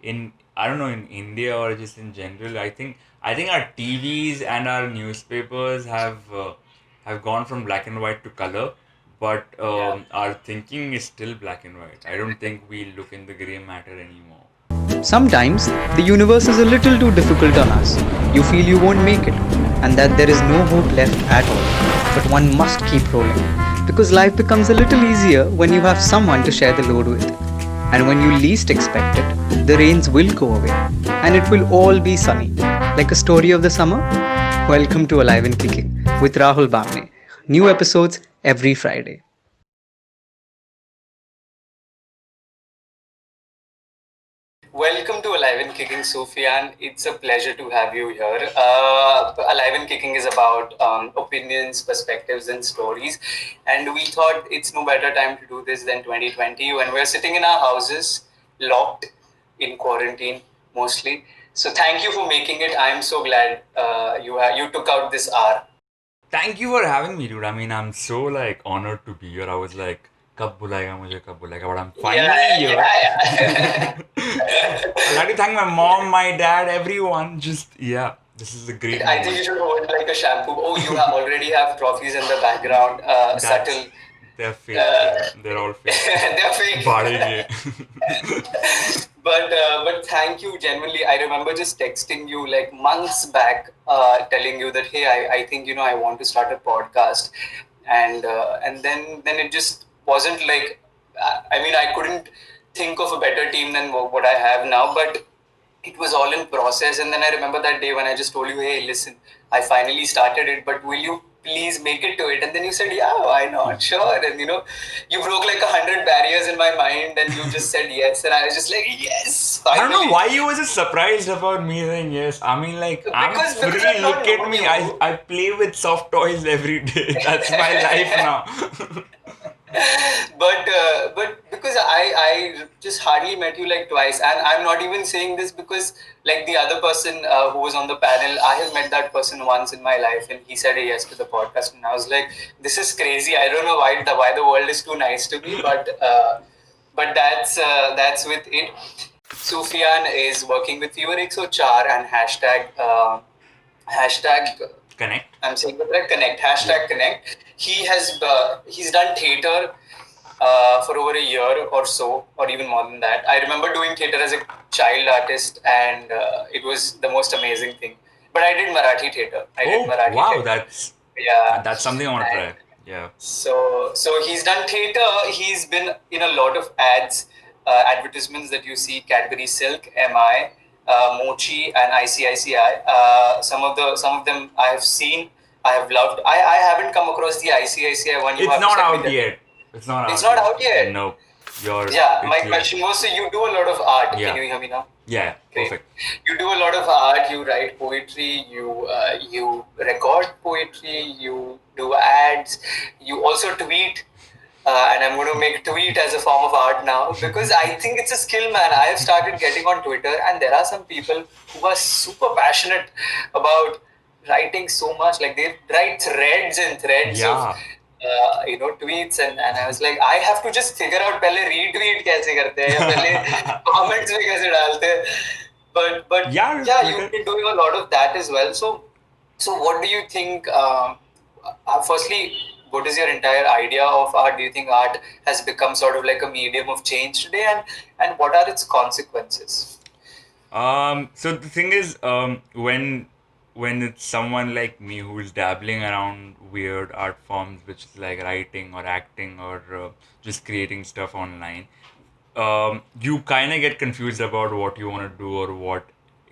in I don't know, in India or just in general. I think our TVs and our newspapers have gone from black and white to color, but Yeah. our thinking is still black and white. I don't think we look in the gray matter anymore. Sometimes the universe is a little too difficult on us. You feel you won't make it, and that there is no hope left at all. But one must keep rolling, because life becomes a little easier when you have someone to share the load with. And when you least expect it, the rains will go away, and it will all be sunny. Like a story of the summer? Welcome to Alive and Kicking with Rahul Bamne. New episodes every Friday. Welcome to Alive and Kicking, Sufyan. It's a pleasure to have you here. Alive and Kicking is about opinions, perspectives, and stories. And we thought it's no better time to do this than 2020 when we're sitting in our houses, locked in quarantine mostly. So thank you for making it. I'm so glad you took out this hour. Thank you for having me, dude. I mean, I'm so like honored to be here. I was like, कब बुलाएगा मुझे कब बुलाएगा, but I'm Yeah, finally here. yeah. I'd like to thank my mom, my dad, everyone. Just yeah, this is a great I think you moment. should hold like a shampoo. Oh, already have trophies in the background. That's Subtle. they're fake. Uh, They're all fake. they're fake. Badege. But thank you genuinely. I remember just texting you like months back, telling you that hey, I think I want to start a podcast, and then it just wasn't like I mean I couldn't think of a better team than what I have now, but it was all in process. And then I remember that day when I just told you, hey, listen, I finally started it, but will you please make it to it? And then you said, yeah, why not? Sure. And you broke like 100 barriers in my mind and you just said yes. And I was just like, yes, I don't know finally. why you were just surprised about me saying yes. I mean, like, I'm Because free. I've Look not at known me. I, you. I play with soft toys every day. That's my life now. But because I just hardly met you like twice, and I'm not even saying this because like the other person who was on the panel, I have met that person once in my life, and he said a yes to the podcast, and I was like, this is crazy. I don't know why the world is too nice to me, but that's with it. Sufyan is working with Fever 104 and hashtag Connect. I'm saying that right, connect, Yeah. hashtag connect. He's done theater for over a year or so, or even more than that. I remember doing theater as a child artist, and it was the most amazing thing. But I did Marathi theater. Oh, wow. Yeah, That's something I want to and try. Yeah. so he's done theater. He's been in a lot of advertisements that you see: Cadbury Silk, MI, Mochi, and ICICI. Some of them I have seen. I have loved. I haven't come across the ICICI one. You It's have to not send me out the link. yet. It's not It's out not yet. out yet. No. Yeah, my It's like, question was: so you do a lot of art? Can yeah. you hear me now? Yeah. Great. Perfect. You do a lot of art. You write poetry. You record poetry. You do ads. You also tweet. And I'm going to make tweet as a form of art now because I think it's a skill, man. I have started getting on Twitter, and there are some people who are super passionate about writing so much. Like they write threads and threads of Yeah. tweets, and I was like, I have to just figure out पहले retweet कैसे करते हैं या पहले comments में कैसे डालते हैं. But Yeah, yeah, you've Twitter. been doing a lot of that as well. So what do you think? Firstly, what is your entire idea of art? Do you think art has become sort of like a medium of change today, and what are its consequences? So the thing is, when it's someone like me who's dabbling around weird art forms, which is like writing or acting or just creating stuff online, you kind of get confused about what you want to do or what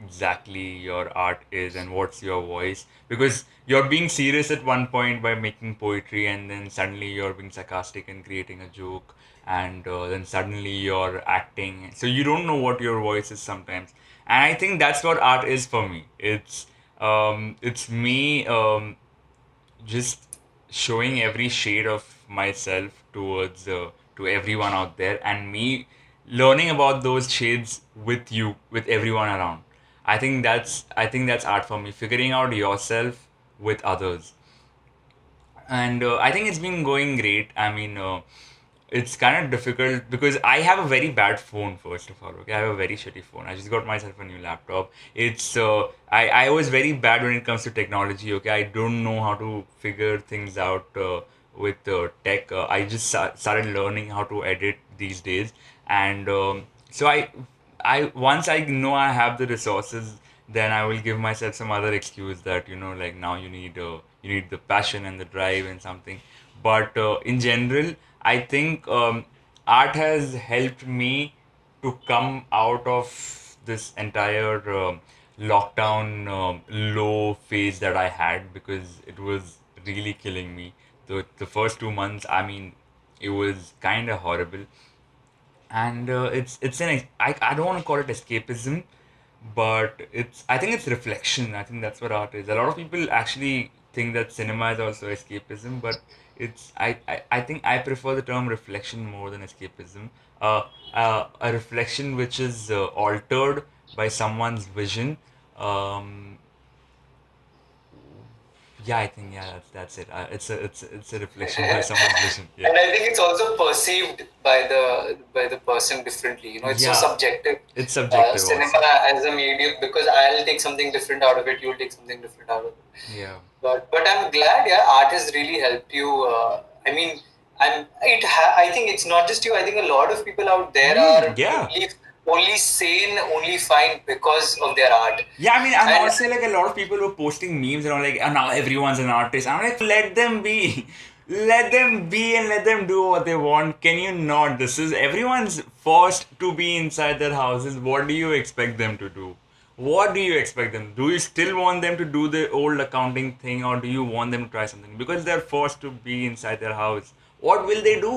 exactly your art is and what's your voice, because you're being serious at one point by making poetry, and then suddenly you're being sarcastic and creating a joke, and then suddenly you're acting, so you don't know what your voice is sometimes. And I think that's what art is for me. It's me just showing every shade of myself towards to everyone out there, and me learning about those shades with you, with everyone around. I think that's art for me, figuring out yourself with others. And I think it's been going great. I mean, it's kind of difficult because I have a very bad phone, first of all. Okay, I have a very shitty phone. I just got myself a new laptop. It's I was very bad when it comes to technology. Okay, I don't know how to figure things out with tech. I just started learning how to edit these days, and so I once I know I have the resources, then I will give myself some other excuse that like now you need the passion and the drive and something. But in general, I think art has helped me to come out of this entire lockdown low phase that I had, because it was really killing me. The first 2 months, I mean, it was kind of horrible. And it's I don't want to call it escapism, but I think it's reflection. I think that's what art is. A lot of people actually think that cinema is also escapism, but I think I prefer the term reflection more than escapism. A reflection which is altered by someone's vision. um yeah, I think, yeah, that's it. It's a reflection by someone's vision. Yeah. And I think it's also perceived by the person differently. It's so Yeah, subjective. it's subjective Cinema also. as a medium, because I'll take something different out of it, you'll take something different out of it. Yeah. But I'm glad, yeah, art has really helped you. I mean, I think it's not just you. I think a lot of people out there are Yeah. only sane, only fine because of their art. Yeah, I mean, and And also like a lot of people were posting memes around like, "Oh, now everyone's an artist." I'm like, let them be. Let them be and let them do what they want. Can you not? This is everyone's forced to be inside their houses. What do you expect them to do? What do you expect them? Do you still want them to do the old accounting thing, or do you want them to try something? Because they're forced to be inside their house. What will they do?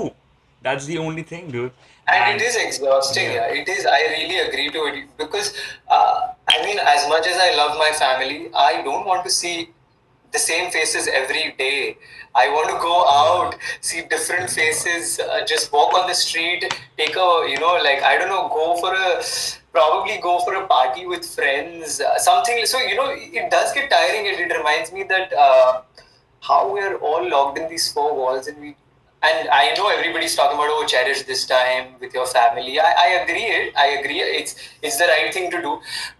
That's the only thing, dude. and it And is exhausting. yeah. Yeah, it is. I really agree to it, because I mean, as much as I love my family, I don't want to see the same faces every day. I want to go Yeah. out, see different faces, just walk on the street, take a, like, I don't know, probably go for a party with friends, something. So, it does get tiring. It reminds me that how we're all locked in these four walls, and I know everybody's talking about, oh, cherish this time with your family. I agree it. I agree. It's the right thing to do.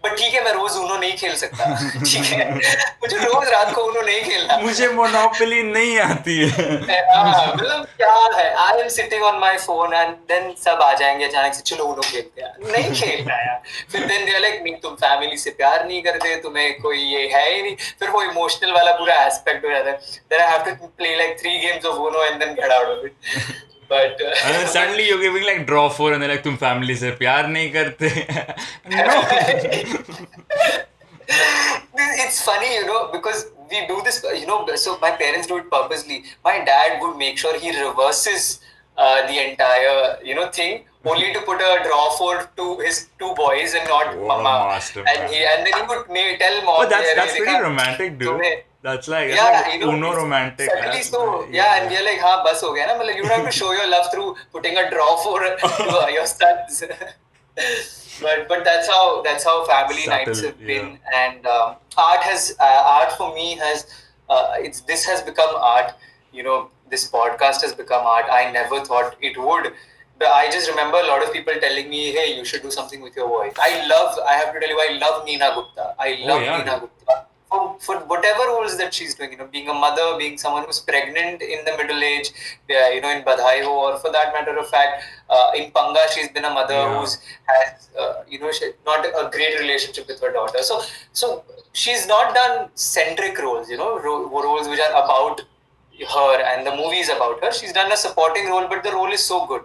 But ठीक है, मैं रोज Uno नहीं खेल सकता. ठीक है, मुझे रोज रात को ऊनो नहीं खेलना. मुझे मोनोपोली नहीं आती है। हाँ, मुझे मतलब क्या है, I am sitting on my phone and then सब आ जाएंगे अचानक से, चलो उनो खेलते हैं. नहीं खेलना है यार. फिर देन दे आर लाइक, नहीं, तुम फैमिली से प्यार नहीं करते, तुम्हें कोई ये है ही नहीं. फिर वो इमोशनल वाला पूरा एस्पेक्ट हो जाता है. Then I have to play like 3 games of Uno and then get out of it. But And then suddenly you're giving like draw four and they're like तुम family से प्यार नहीं करते। No। it's funny, because we do this, so my parents do it purposely. My dad would make sure he reverses the entire, thing, only to put a draw for his two boys and not What a mama. master And plan। and then he would tell mom, But that's "अरे pretty देखा, romantic, dude। तुम्हें." That's Yeah, like Uno it's romantic। certainly so. Yeah, Yeah। and we're like, हाँ, बस हो गया ना, मतलब you don't have to show your love through putting a draw for your sons. But that's how family nights Subtle, have yeah। been, and art for me has this has become art. This podcast has become art. I never thought it would. But I just remember a lot of people telling me, "Hey, you should do something with your voice." I have to tell you, I love Neena Gupta. I Oh love yeah, Neena dude। Gupta for whatever roles that she's doing, being a mother, being someone who's pregnant in the middle age, in Badhai Ho, or for that matter of fact, in Panga, she's been a mother Yeah। who's has, not a great relationship with her daughter. So she's not done centric roles, roles which are about her and the movie is about her. She's done a supporting role, but the role is so good.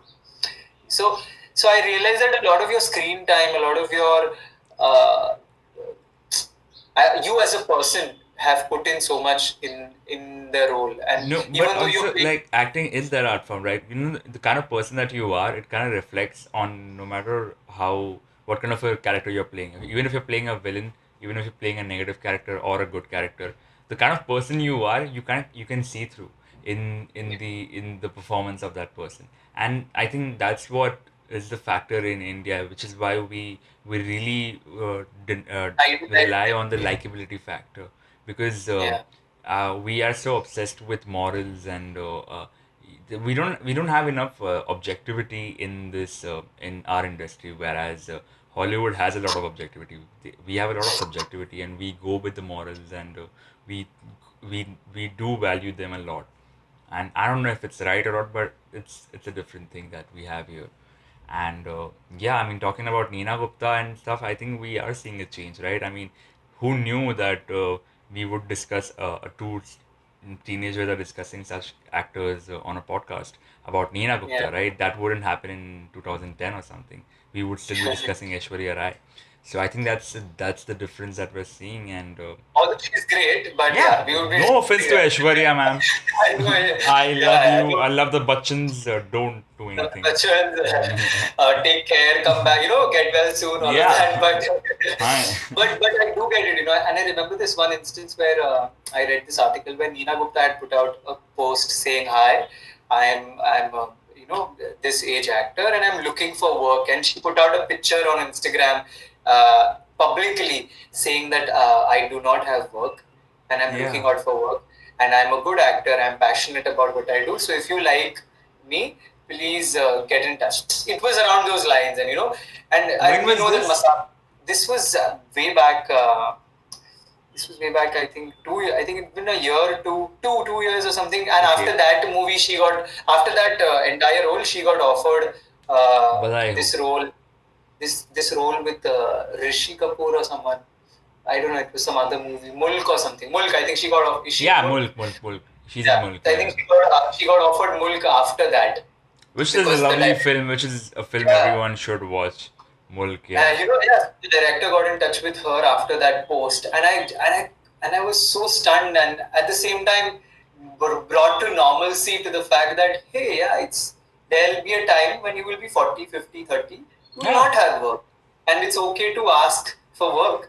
So, so I realized that a lot of your screen time, a lot of your uh, you as a person have put in so much in the role, and No, but even though you're also playing, like acting is that art form, right? The kind of person that you are, it kind of reflects on no matter what kind of a character you're playing. Even if you're playing a villain, even if you're playing a negative character or a good character, the kind of person you are, you can see through in the performance of that person. And I think that's what is the factor in India, which is why we really I rely on the likability factor, because yeah, we are so obsessed with morals and we don't have enough objectivity in this in our industry, whereas Hollywood has a lot of objectivity. We have a lot of subjectivity, and we go with the morals, and we we do value them a lot. And I don't know if it's right or not, but it's a different thing that we have here. And yeah, I mean, talking about Neena Gupta and stuff, I think we are seeing a change, right? I mean, who knew that we would discuss two teenagers are discussing such actors on a podcast about Neena Yeah. Gupta, right? That wouldn't happen in 2010 or something. We would still be discussing Aishwarya Rai. So I think that's the difference that we're seeing, and Although she's great, but yeah, yeah, we would be. no offense to Aishwarya, ma'am. I know, I love yeah, I you. mean, I love the Bachchans. Don't do anything. Bachchan, take care, come back, get well soon, all of that. Yeah. But Fine. but I do get it, and I remember this one instance where I read this article where Neena Gupta had put out a post saying, "Hi, I'm this age actor and I'm looking for work," and she put out a picture on Instagram publicly saying that I do not have work and I'm Yeah. looking out for work and I'm a good actor. I'm passionate about what I do. So if you like me, please get in touch. It was around those lines, and I When was know that this? this was way back. This was way back. I think I think it's been a year, two years or something. And Okay. after that movie, after that entire role, she got offered Badai ho. this role, this role with Rishi Kapoor or someone. I don't know. It was some other movie, Mulk or something. Mulk. I think she got. Is she Yeah, Mulk? Mulk. She's in Yeah, Mulk, I yeah. think she got offered Mulk after that Which is a because the lovely director, film, which is a film yeah, everyone should watch. Mulk, yeah. yeah, the director got in touch with her after that post, and I was so stunned, and at the same time brought to normalcy to the fact that hey, yeah, there'll be a time when you will be 40, 50, 30, you will Yeah. not have work, and it's okay to ask for work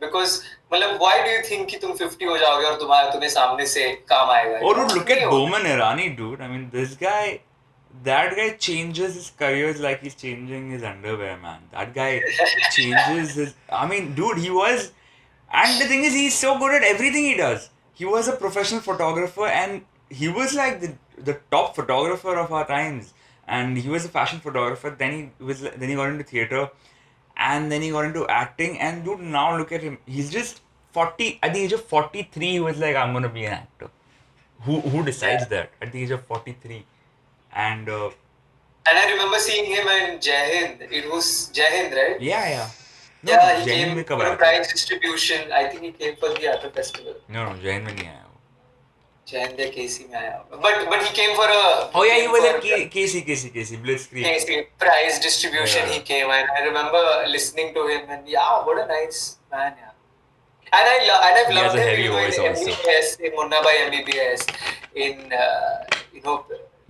because मतलब why do you think कि तुम 50 हो जाओगे और तुम्हें सामने से काम आएगा? Oh, dude, look नहीं at होगा. Boman Irani, dude. I mean, that guy changes his careers like he's changing his underwear, man. That guy changes his. I mean, dude, he was. And the thing is, he's so good at everything he does. He was a professional photographer, and he was like the top photographer of our times. And he was a fashion photographer. Then he got into theater, and then he got into acting. And dude, now look at him. He's just 40. At the age of 43, he was like, I'm gonna be an actor. Who decides Yeah. that at the age of 43? And And I remember seeing him in Jai Hind. It was Jai Hind, right? yeah. No, Yeah, he Jain came में कब for आया a था? prize distribution. I think he came for the other festival. No, Jain में नहीं आया वो. Jai Hind या KC में आया होगा. But he came for a. Oh yeah, he came was for at KC Blitzkrieg. KC prize distribution. Yeah. He came, and I remember listening to him, and yeah, what a nice man, yeah. And I've He has loved a him, heavy voice in also. MBBS, in Munna Bhai MBBS, in a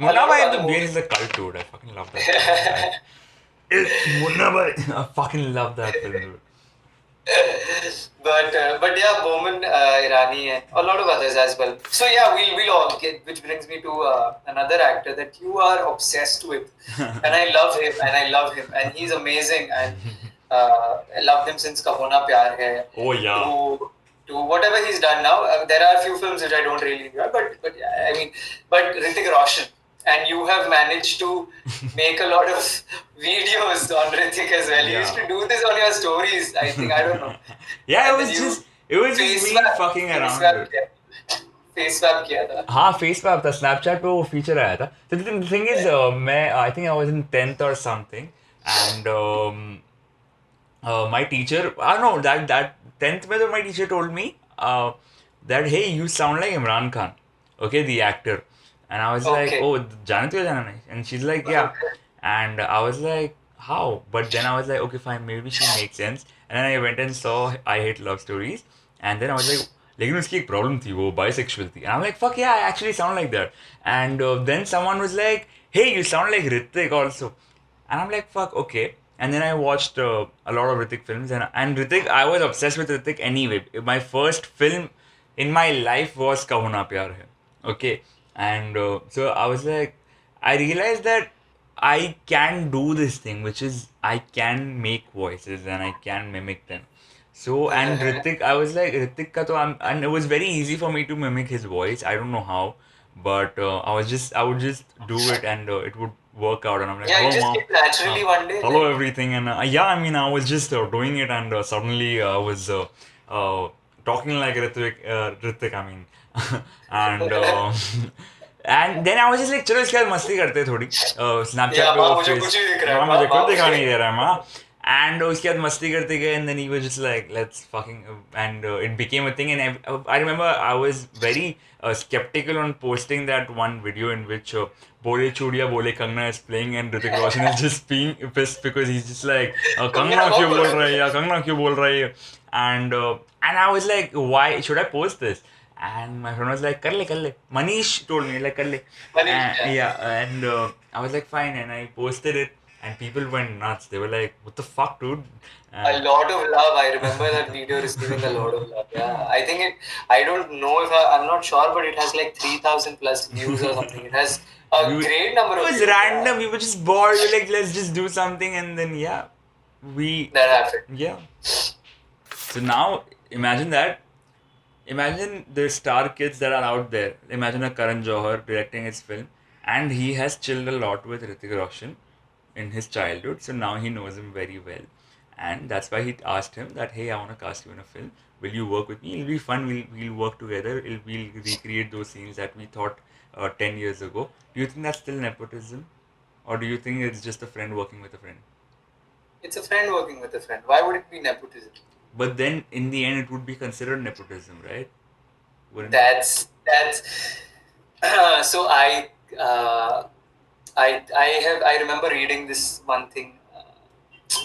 Munna lot of Bhai other MBBS movies. is a cult, dude. I fucking love that film. Munna Bhai. I fucking love that film, dude. But yeah, Bowman, Irani, and a lot of others as well. So yeah, we'll all get, which brings me to another actor that you are obsessed with, and I love him, and he's amazing, and I loved him since Kaho Na Pyar Hai. Oh yeah. To whatever he's done now, there are a few films which I don't really enjoy, but yeah, I mean, but Hrithik Roshan. And you have managed to make a lot of videos on Hrithik as well. You used to do this on your stories, I think. I don't know. Yeah, And then you it was just me fucking around. Dude. Face swap किया था. हाँ face पे आता Snapchat पे वो feature आया था तो the thing is मैं I think I was in 10th or something and my teacher I don't know that 10th में तो my teacher told me that hey you sound like Imran Khan okay the actor and I was like Okay. oh जानते हो जाना नहीं and she's like yeah and I was like how but then I was like okay fine maybe she makes sense and then I went and saw I Hate Love Stories and then I was like लेकिन उसकी एक problem थी वो bisexual थी and I'm like fuck yeah I actually sound like that and then someone was like hey you sound like Hrithik also and I'm like fuck okay and then I watched a lot of Hrithik films and Hrithik I was obsessed with Hrithik anyway my first film in my life was Kaho Na Pyar Hai okay and so I was like I realized that I can do this thing which is I can make voices and I can mimic them so and Hrithik, I was like Hrithik ka to and it was very easy for me to mimic his voice. I don't know how, but I would just do it, and it would work out, and I'm like, Yeah, it hello, just mom, came naturally one day. hello, Like, everything, and yeah, I mean, I was just doing it, and suddenly I was uh, talking like Ritik, I mean, and and then I was just like, चलो इसके बाद मस्ती करते हैं थोड़ी Snapchat yeah, पे माँ वो मुझे फेस कुछ नहीं दिख रहा है, माँ माँ मुझे कुछ माँ दिखा मुझे नहीं दे रहा है माँ and उसके बाद मस्ती करते गए and then he was just like let's fucking and it became a thing and I remember I was very skeptical on posting that one video in which Bole Chudiya Bole Kangna is playing and Hrithik Roshan is just being pissed because he's just like Kangana Kangna क्यों बहुत बोल बोला रहा था. है या Kangna क्यों बोल रहा है and I was like why should I post this and my friend was like कर ले Manish told me like कर ले Manish, yeah. yeah and I was like fine and I posted it and people went nuts they were like what the fuck dude A uh, lot of love. I remember that video receiving a lot of love. Yeah, I think it. I don't know if I'm not sure, but it has like 3,000 plus views or something. It has a we, great number it of was views. Yeah, random we were just bored we were like let's just do something and then yeah we that happened. yeah so now imagine that imagine the star kids that are out there. Imagine a Karan Johar directing his film, and he has chilled a lot with Hrithik Roshan in his childhood. So now he knows him very well, and that's why he asked him that, "Hey, I want to cast you in a film. Will you work with me? It'll be fun. We'll work together. We'll recreate those scenes that we thought 10 years ago." Do you think that's still nepotism, or do you think it's just a friend working with a friend? It's a friend working with a friend. Why would it be nepotism? But then in the end, it would be considered nepotism, right? Wouldn't it? That's. So I remember reading this one thing.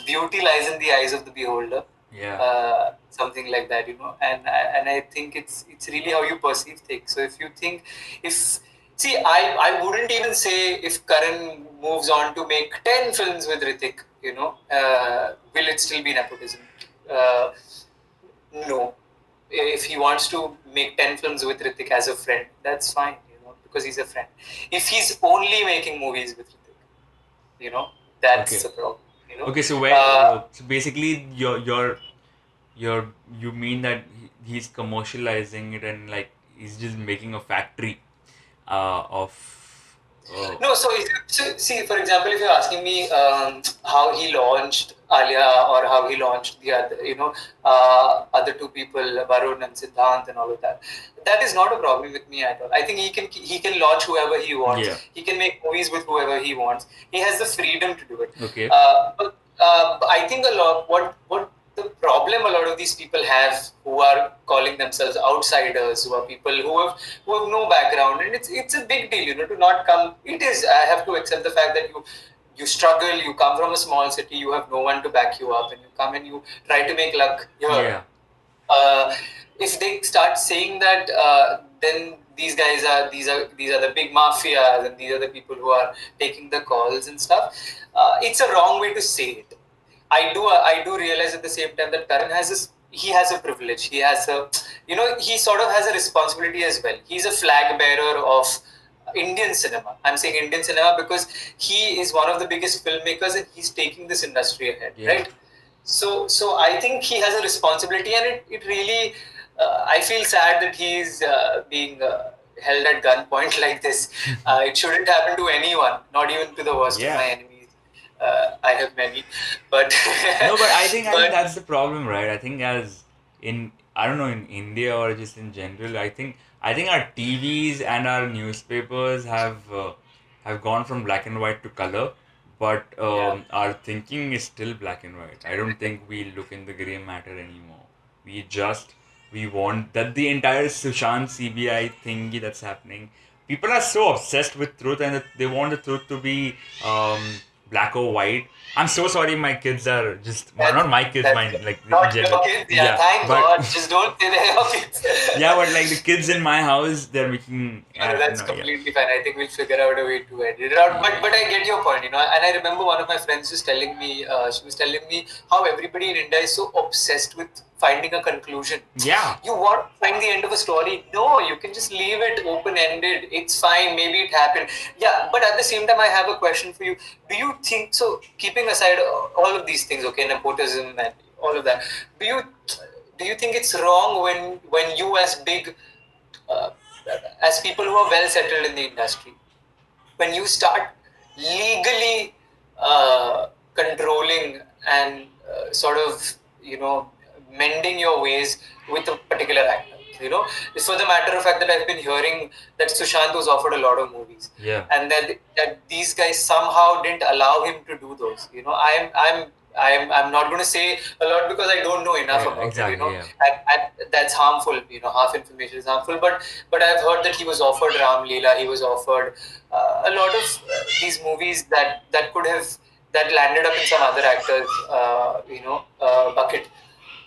Beauty lies in the eyes of the beholder. Yeah. Something like that, and I think it's really how you perceive things. So if you think, if see, I wouldn't even say if Karan moves on to make 10 films with Hrithik, will it still be nepotism? Uh, no. If he wants to make 10 films with Hrithik as a friend, that's fine, because he's a friend. If he's only making movies with Hrithik, that's Okay. the problem. Okay, so where so basically your you mean that he's commercializing it and like he's just making a factory of No, so see, for example, if you're asking me how he launched Alia or how he launched the other, other two people, Varun and Siddhant and all of that, that is not a problem with me at all. I think he can launch whoever he wants. yeah. He can make movies with whoever he wants. He has the freedom to do it. Okay. But I think a lot what the problem a lot of these people have who are calling themselves outsiders, who are people who have no background, and it's a big deal, to not come. It is. I have to accept the fact that you struggle. You come from a small city. You have no one to back you up, and you come and you try to make luck here. Yeah. If they start saying that, then these are the big mafias, and these are the people who are taking the calls and stuff. It's a wrong way to say it. I do realize at the same time that Karan he has a privilege. He has he sort of has a responsibility as well. He's a flag bearer of Indian cinema. I'm saying Indian cinema because he is one of the biggest filmmakers and he's taking this industry ahead, Yeah. right? So I think he has a responsibility, and it really, I feel sad that he's being held at gunpoint like this. It shouldn't happen to anyone, not even to the worst of Yeah. my enemies. I have many, but No, but I think but that's the problem, right? I think as in I don't know in India or just in general, I think our TVs and our newspapers have gone from black and white to color, but yeah. our thinking is still black and white. I don't think we look in the gray matter anymore. We want that the entire Sushant CBI thingy that's happening. People are so obsessed with truth and that they want the truth to be black or white. I'm so sorry, my kids are just well, not my kids, That's mine like in not general. your kids. Yeah, thank but God. Just don't say they're your kids. yeah, but like the kids in my house, they're making. No, that's no, yeah. completely fine. I think we'll figure out a way to edit it out. But I get your point, and I remember one of my friends was telling me, she was telling me how everybody in India is so obsessed with finding a conclusion. Yeah. You want to find the end of a story? No, you can just leave it open-ended. It's fine. Maybe it happened. Yeah, but at the same time, I have a question for you. Do you think so? Keeping aside all of these things, okay, nepotism and all of that, do you think it's wrong when you as big as people who are well settled in the industry, when you start legally controlling and sort of, mending your ways with a particular actor. It's for the matter of fact that I've been hearing that Sushant was offered a lot of movies, Yeah. and that these guys somehow didn't allow him to do those. I'm not going to say a lot because I don't know enough about it. Exactly. Yeah. And that's harmful. Half information is harmful. But I've heard that he was offered Ram Leela. He was offered a lot of these movies that could have that landed up in some other actors, bucket.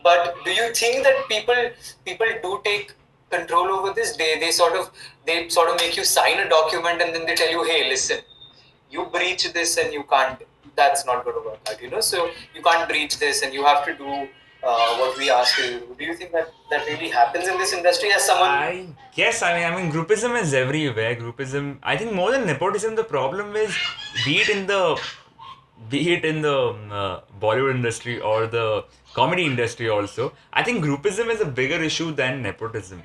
But do you think that people do take control over this? They sort of make you sign a document and then they tell you, hey, listen, you breach this and you can't. That's not going to work out. So you can't breach this and you have to do what we ask you to do. Do you think that really happens in this industry as someone? I guess I mean groupism is everywhere. Groupism. I think more than nepotism, the problem is be it in the Bollywood industry or the comedy industry also. I think groupism is a bigger issue than nepotism,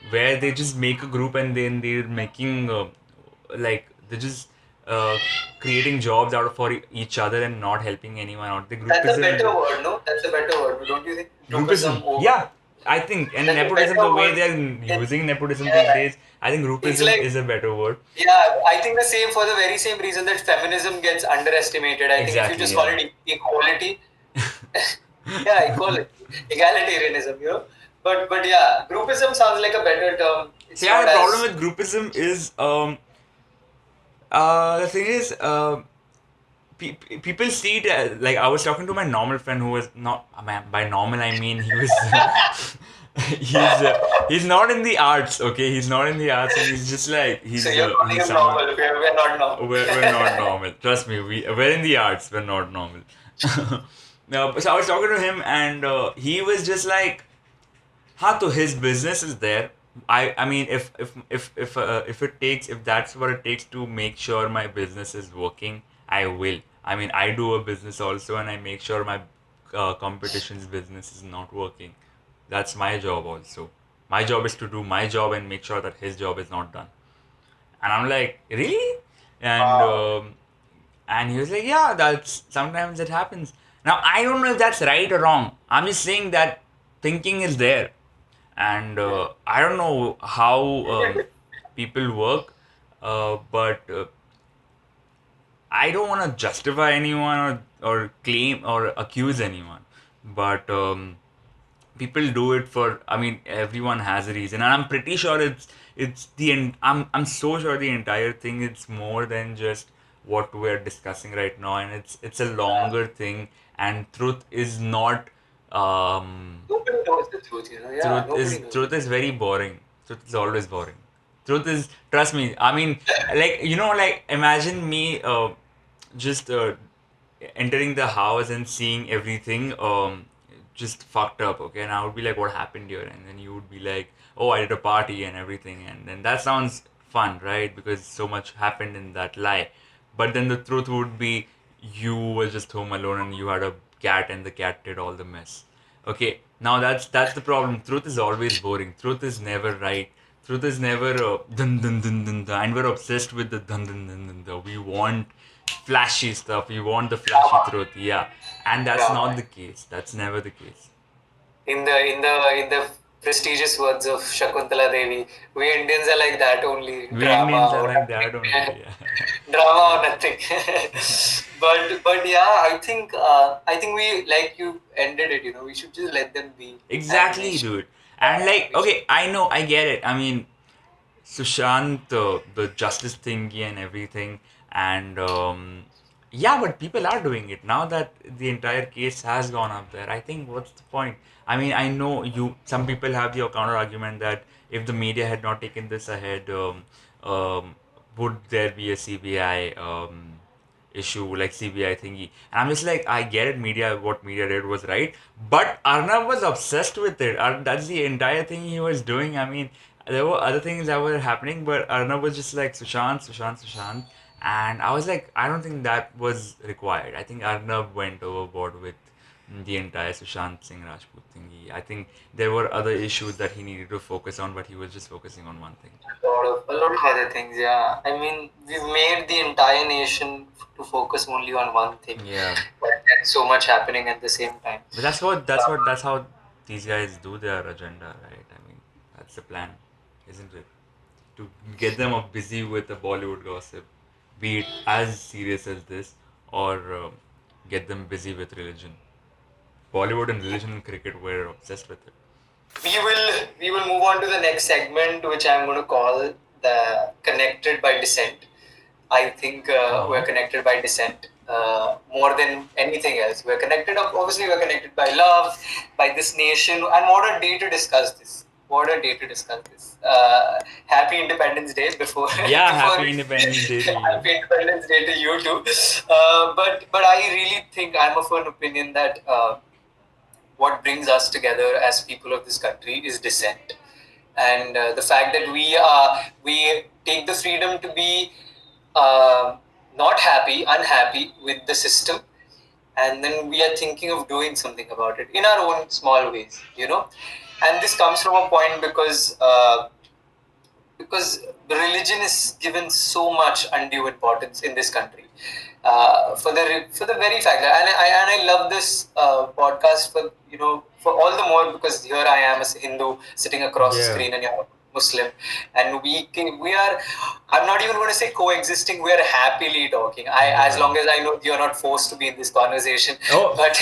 where they just make a group and then they're making they're just uh, creating jobs out for each other and not helping anyone out. The That's a groupism better is word, no? That's a better word. Don't you think? groupism. Groupism over. Yeah, I think, and That's a nepotism, the better way word. they're It, using nepotism these yeah, days, I think it's groupism like, is a better word. yeah, I think the same for the very same reason that feminism gets underestimated. I think if you Exactly, just call yeah. it equality, yeah, equality, egalitarianism, But yeah, groupism sounds like a better term. So It's yeah, not the problem as with groupism is the thing is people see it like I was talking to my normal friend who was not by normal I mean he was he's not in the arts, okay, he's not in the arts and he's just like so you're calling he's him someone. normal. We're not normal. We're not normal. Trust me, we're in the arts. We're not normal. No, so I was talking to him, and he was just like, "Ha, to his business is there. I mean, if it takes if that's what it takes to make sure my business is working, I will. I mean, I do a business also, and I make sure my competition's business is not working. That's my job also. My job is to do my job and make sure that his job is not done." And I'm like, really? And Wow. and he was like, yeah, that's sometimes it happens. Now I don't know if that's right or wrong. I'm just saying that thinking is there, and I don't know how people work, but I don't want to justify anyone or claim or accuse anyone, but people do it for. I mean, everyone has a reason, and I'm pretty sure I'm so sure the entire thing is more than just what we're discussing right now, and it's a Yeah. longer thing, and truth is not. Nobody knows the truth, Yeah, nobody knows the Truth is very boring. Truth is always boring. Truth is, trust me. I mean, like like imagine me just entering the house and seeing everything just fucked up, okay, and I would be like, what happened here? And then you would be like, oh, I did a party and everything, and then that sounds fun, right? Because so much happened in that lie. But then the truth would be you were just home alone and you had a cat and the cat did all the mess. Okay, now that's the problem. Truth is always boring. Truth is never right. Truth is never dun dun dun dun dun. And we're obsessed with the dun dun dun dun dun. We want flashy stuff. We want the flashy drama. truth. Yeah, and that's not Drama. the case. That's never the case. In the prestigious words of Shakuntala Devi, we Indians are like that only, We Indians drama are or like that nothing. only. Yeah. Drama or nothing. But yeah, I think we, like you ended it. We should just let them be, and we Exactly, should dude. And like, we should okay, I know, I get it. I mean, Sushant, the justice thingy and everything, and yeah, but people are doing it now that the entire case has gone up there. I think what's the point? I mean, I know you. Some people have the counter argument that if the media had not taken this ahead, um, would there be a CBI issue like CBI thingy? And I'm just like, I get it. What media did was right, but Arnav was obsessed with it. That's the entire thing he was doing. I mean, there were other things that were happening, but Arnav was just like Sushant, Sushant, Sushant. And I was like, I don't think that was required. I think Arnav went overboard the entire Sushant Singh Rajput thingy. I think there were other issues that he needed to focus on, but he was just focusing on one thing. A lot of other things. Yeah, I mean, we've made the entire nation to focus only on one thing, Yeah, but there's so much happening at the same time. but that's how these guys do their agenda, right? I mean, that's the plan, isn't it? To get them up busy with the Bollywood gossip, be it as serious as this, or get them busy with religion. Bollywood and religion and cricket were obsessed with it. We will move on to the next segment, which I'm going to call the connected by descent. I think we're connected by descent more than anything else. We're connected, obviously, we're connected by love, by this nation. And what a day to discuss this. What a day to discuss this. Happy Independence Day before. Yeah, before happy Independence Day to you. Happy Independence Day to you too. But I really think I'm of an opinion that what brings us together as people of this country is dissent, and the fact that we take the freedom to be not happy, unhappy with the system, and then we are thinking of doing something about it in our own small ways, And this comes from a point because religion is given so much undue importance in this country, for the very fact that, and I love this podcast for all the more because here I am as a Hindu sitting across the Yeah. screen and you're Muslim, and we are, I'm not even going to say coexisting, we are happily talking. As Yeah. long as I know you're not forced to be in this conversation, Oh. but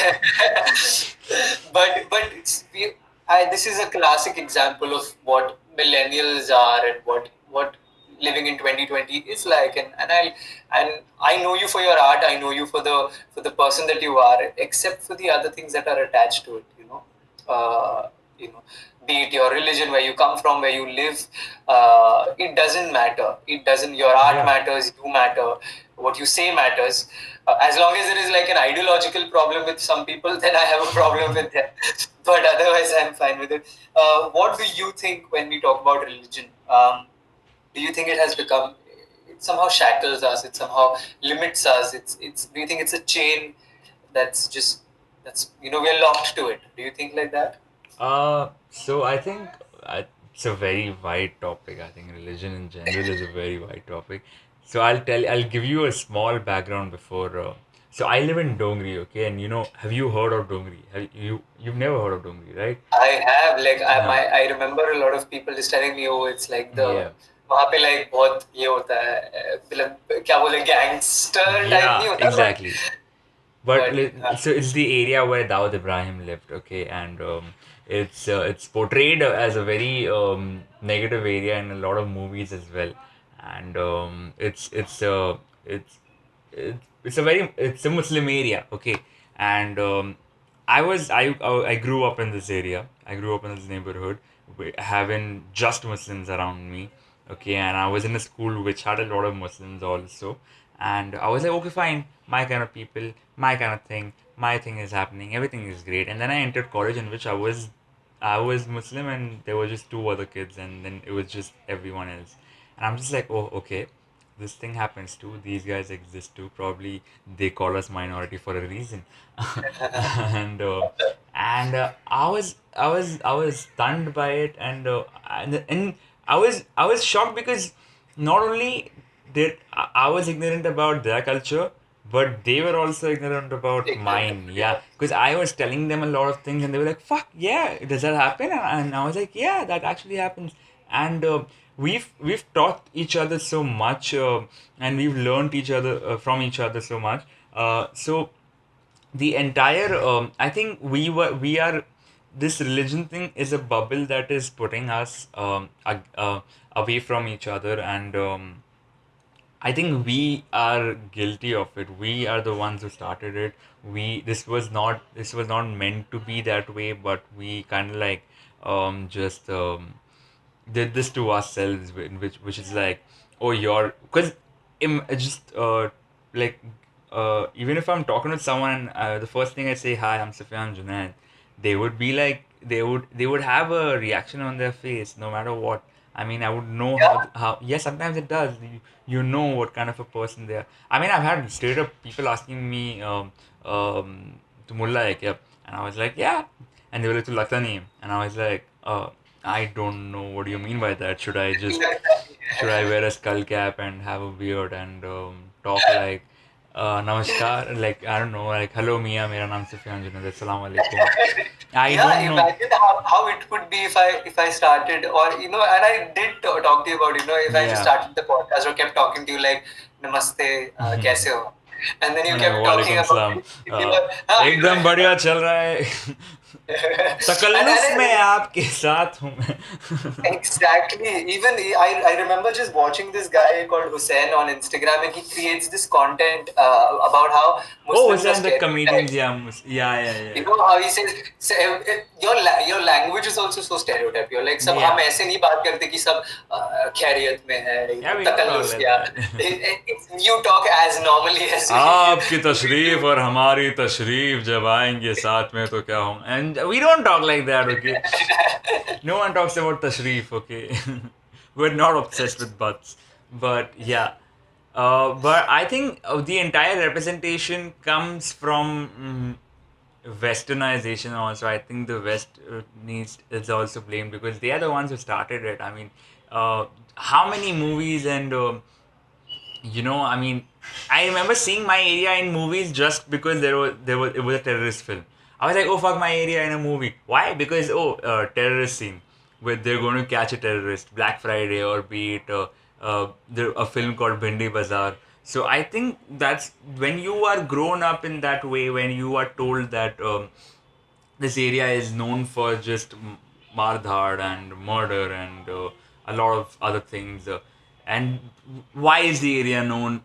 this is a classic example of what millennials are and what living in 2020 is like, and I know you for your art, I know you for the person that you are, except for the other things that are attached to it, uh, you know be it your religion, where you come from, where you live. It doesn't matter. It doesn't Your art Yeah. matters, you matter, what you say matters. As long as there is like an ideological problem with some people, then I have a problem with them. But otherwise, I'm fine with it. What do you think when we talk about religion? Do you think it has become, it somehow shackles us, it somehow limits us? Do you think it's a chain that's we're locked to it? Do you think like that? So I think it's a very wide topic. I think religion in general is a very wide topic. So I'll give you a small background before. So I live in Dongri, okay, and have you heard of Dongri? You've never heard of Dongri, right? I have, like, Yeah. I remember a lot of people just telling me, oh, it's like Yeah. वहाँ पे like बहुत ये होता है, मतलब क्या बोले, gangster type नहीं Yeah, होता, exactly. But but so it's the area where Dawood Ibrahim lived, okay, and it's portrayed as a very negative area in a lot of movies as well, and it's a Muslim area, okay, and I grew up in this area. I grew up in this neighborhood, having just Muslims around me, okay, and I was in a school which had a lot of Muslims also, and I was like, okay, fine, my kind of people, my kind of thing, my thing is happening, everything is great. And then I entered college in which I was Muslim and there were just two other kids and then it was just everyone else. And I'm just like, oh, okay, this thing happens too. These guys exist too. Probably they call us minority for a reason. and I was stunned by it and I was shocked because not only did I was ignorant about their culture, but they were also ignorant about ignorant, mine. Yeah, because I was telling them a lot of things, and they were like, "Fuck yeah, does that happen?" And I was like, "Yeah, that actually happens." And we've taught each other so much, and we've learned each other from each other so much. So the entire I think we are this religion thing is a bubble that is putting us away from each other and I think we are guilty of it. We are the ones who started it. This was not meant to be that way, but we kind of like just did this to ourselves, which is like, oh, you're because just like even if I'm talking with someone, the first thing I say, hi, I'm Sufyan Junaid, they would be like they would have a reaction on their face no matter what. I mean, I would know yeah. how yes, sometimes it does. You know what kind of a person they are. I mean, I've had straight up people asking me to Mullah hai kya? And I was like, yeah. And they were like, "Tu lagta nahi hai." And I was like, I don't know what do you mean by that. Should I wear a skull cap and have a beard and talk like namaskar, like I don't know, like hello Mia, mera naam Sufyan Junaid, assalamu alaikum. I Yeah, don't know. imagine how it could be if I started, or and I did talk to you about, if I just Yeah. started the podcast or kept talking to you like namaste, kaise ho, and then you मैंने kept talking वालेकुम about सलाम, you एकदम बढ़िया चल रहा है. तकल्लुफ में and आपके साथ हूँ मैं. exactly. Even I remember just watching this guy called Hussein on Instagram, and he creates this content about how Oh, Muslims are Hussein the comedians, stereotyped. yeah, You yeah. know how he says your language is also so stereotype. You're like सब हम Yeah, ऐसे नहीं बात करते कि सब खैरियत में है, yeah, we don't talk तकल्लुफ like या that. you talk as normally as आपकी we तशरीफ do. और हमारी तशरीफ जब आएंगे साथ में तो क्या हों. And we don't talk like that, okay? No one talks about tashrif, okay? We're not obsessed with butts. But yeah. But I think the entire representation comes from westernization also. I think the West needs is also blamed because they are the ones who started it. I mean, how many movies and I mean, I remember seeing My Area in movies just because there was it was a terrorist film. I was like, oh fuck, My Area in a movie. Why? Because terrorist scene where they're going to catch a terrorist, Black Friday, or be it a film called Bindi Bazaar. So I think that's when you are grown up in that way, when you are told that this area is known for just mardhar and murder and a lot of other things. And why is the area known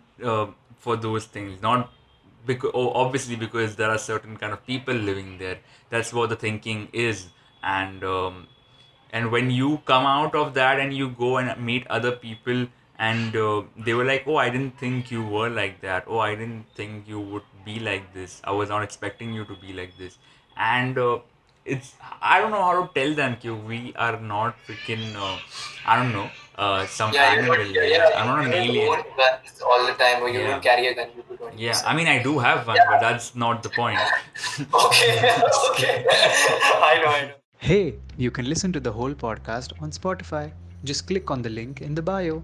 for those things? Not because, obviously, because there are certain kind of people living there. That's what the thinking is. And when you come out of that and you go and meet other people, and they were like, oh, I didn't think you were like that. Oh, I didn't think you would be like this. I was not expecting you to be like this. And it's I don't know how to tell them कि we are not freaking I don't know some Yeah, animal. Yeah, I'm not you an don't alien. own guns all the time, or you Yeah, don't carry a gun. You do yeah, I 20%. mean, I do have one, but Yeah. that's not the point. Okay. Okay. I know. Hey, you can listen to the whole podcast on Spotify. Just click on the link in the bio.